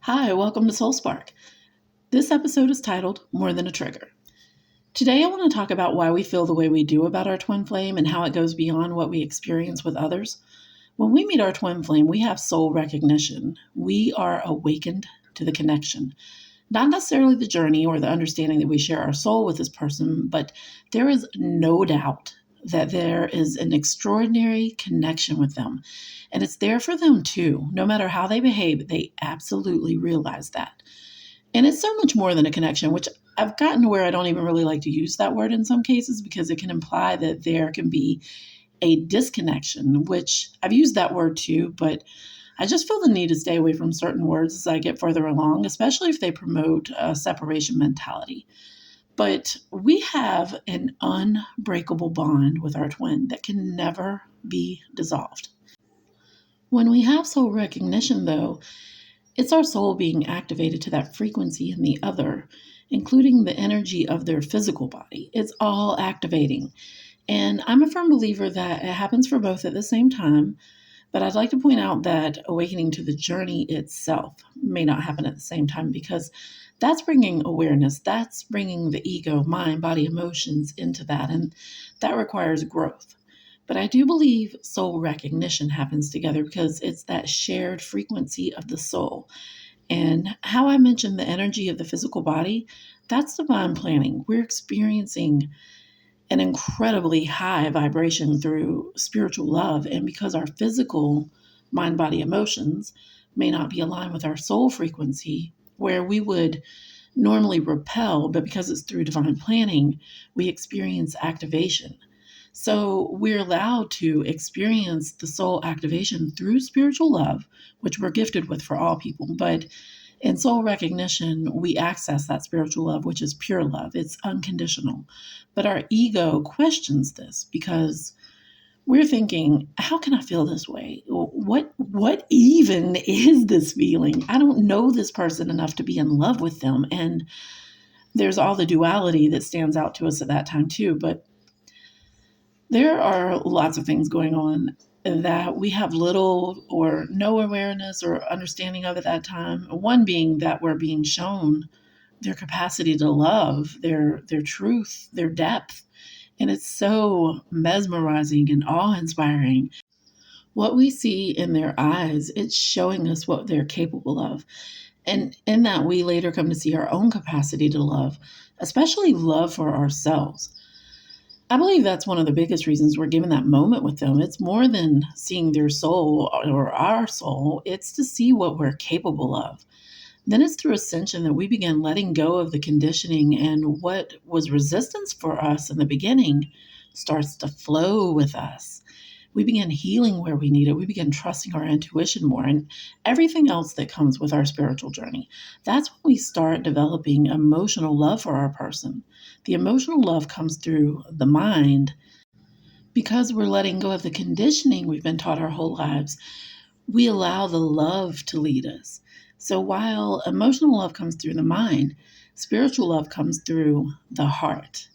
Hi, welcome to Soul Spark. This episode is titled More Than a Trigger. Today I want to talk about why we feel the way we do about our twin flame and how it goes beyond what we experience with others. When we meet our twin flame, we have soul recognition. We are awakened to the connection. Not necessarily the journey or the understanding that we share our soul with this person, but there is no doubt that there is an extraordinary connection with them. And it's there for them too. No matter how they behave, they absolutely realize that. And it's so much more than a connection, which I've gotten to where I don't even really like to use that word in some cases because it can imply that there can be a disconnection, which I've used that word too, but I just feel the need to stay away from certain words as I get further along, especially if they promote a separation mentality. But we have an unbreakable bond with our twin that can never be dissolved. When we have soul recognition, though, it's our soul being activated to that frequency in the other, including the energy of their physical body. It's all activating. And I'm a firm believer that it happens for both at the same time. But I'd like to point out that awakening to the journey itself may not happen at the same time because that's bringing awareness, that's bringing the ego, mind, body, emotions into that, and that requires growth. But I do believe soul recognition happens together because it's that shared frequency of the soul. And how I mentioned the energy of the physical body, that's divine planning. We're experiencing an incredibly high vibration through spiritual love. And because our physical mind, body, emotions may not be aligned with our soul frequency, where we would normally repel, but because it's through divine planning, we experience activation. So we're allowed to experience the soul activation through spiritual love, which we're gifted with for all people. But in soul recognition, we access that spiritual love, which is pure love. It's unconditional. But our ego questions this because we're thinking, how can I feel this way? What even is this feeling? I don't know this person enough to be in love with them. And there's all the duality that stands out to us at that time too. But there are lots of things going on that we have little or no awareness or understanding of at that time. One being that we're being shown their capacity to love, their truth, their depth. And it's so mesmerizing and awe-inspiring. What we see in their eyes, it's showing us what they're capable of. And in that, we later come to see our own capacity to love, especially love for ourselves. I believe that's one of the biggest reasons we're given that moment with them. It's more than seeing their soul or our soul, it's to see what we're capable of. Then it's through ascension that we begin letting go of the conditioning, and what was resistance for us in the beginning starts to flow with us. We begin healing where we need it. We begin trusting our intuition more and everything else that comes with our spiritual journey. That's when we start developing emotional love for our person. The emotional love comes through the mind because we're letting go of the conditioning we've been taught our whole lives. We allow the love to lead us. So while emotional love comes through the mind, spiritual love comes through the heart.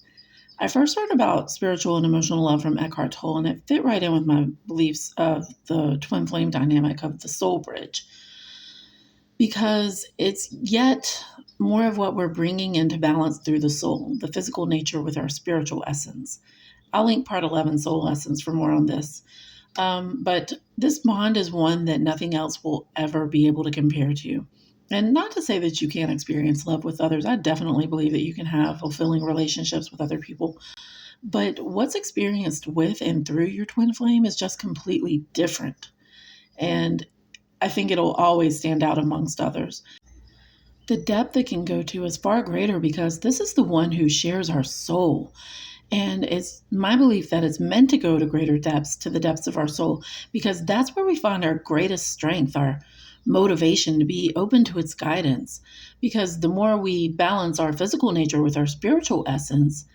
I first heard about spiritual and emotional love from Eckhart Tolle, and it fit right in with my beliefs of the twin flame dynamic of the soul bridge, because it's yet more of what we're bringing into balance through the soul, the physical nature with our spiritual essence. I'll link part 11, Soul Lessons, for more on this. But this bond is one that nothing else will ever be able to compare to. And not to say that you can't experience love with others. I definitely believe that you can have fulfilling relationships with other people. But what's experienced with and through your twin flame is just completely different. And I think it'll always stand out amongst others. The depth it can go to is far greater because this is the one who shares our soul. And it's my belief that it's meant to go to greater depths, to the depths of our soul, because that's where we find our greatest strength, our motivation to be open to its guidance. Because the more we balance our physical nature with our spiritual essence,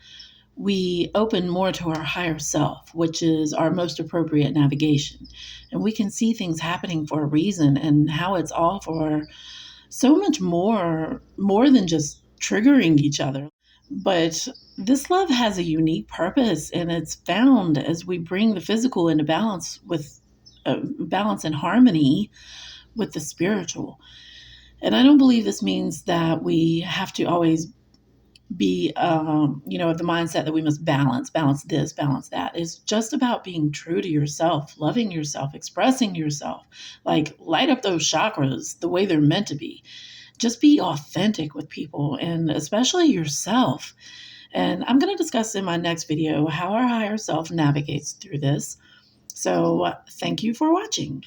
we open more to our higher self, which is our most appropriate navigation. And we can see things happening for a reason and how it's all for so much more than just triggering each other. But this love has a unique purpose, and it's found as we bring the physical into balance with balance and harmony with the spiritual. And I don't believe this means that we have to always be, the mindset that we must balance this, balance that. It's just about being true to yourself, loving yourself, expressing yourself, like light up those chakras the way they're meant to be. Just be authentic with people and especially yourself. And I'm going to discuss in my next video how our higher self navigates through this. So thank you for watching.